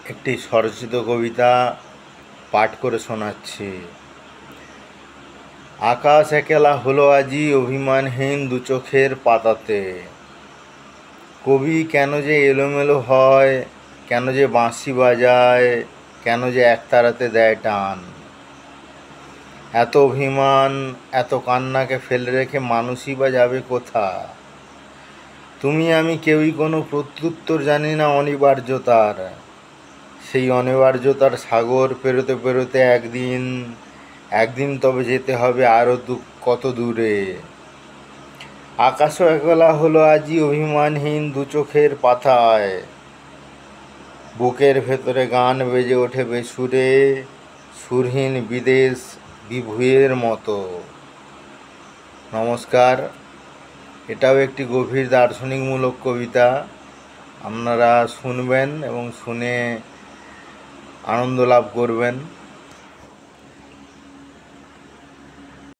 একটি স্বরচিত কবিতা পাঠ করে শোনাচ্ছি। আকাশ একলা হলো আজি অভিমানহীন দু চোখের পাতাতে। কবি কেন যে এলোমেলো হয়, কেন যে বাঁশি বাজায়, কেন যে একতারাতে দেয় টান। এত অভিমান, এত কান্নাকে ফেলে রেখে মানুষই বা যাবে কোথা। তুমি আমি কেউই কোনো প্রত্যুত্তর জানি না অনিবার্যতার। সেই অনিবার্যতার সাগর পেরোতে পেরোতে একদিন তবে যেতে হবে আরও কত দূরে। আকাশও একলা হলো আজি অভিমানহীন দু চোখের পাতায়। বুকের ভেতরে গান বেজে ওঠে বেসুরে, সুরহীন বিদেশ বিভুঁইয়ের মতো। নমস্কার। এটাও একটি গভীর দার্শনিকমূলক কবিতা। আপনারা শুনবেন এবং শুনে আনন্দ লাভ করবেন।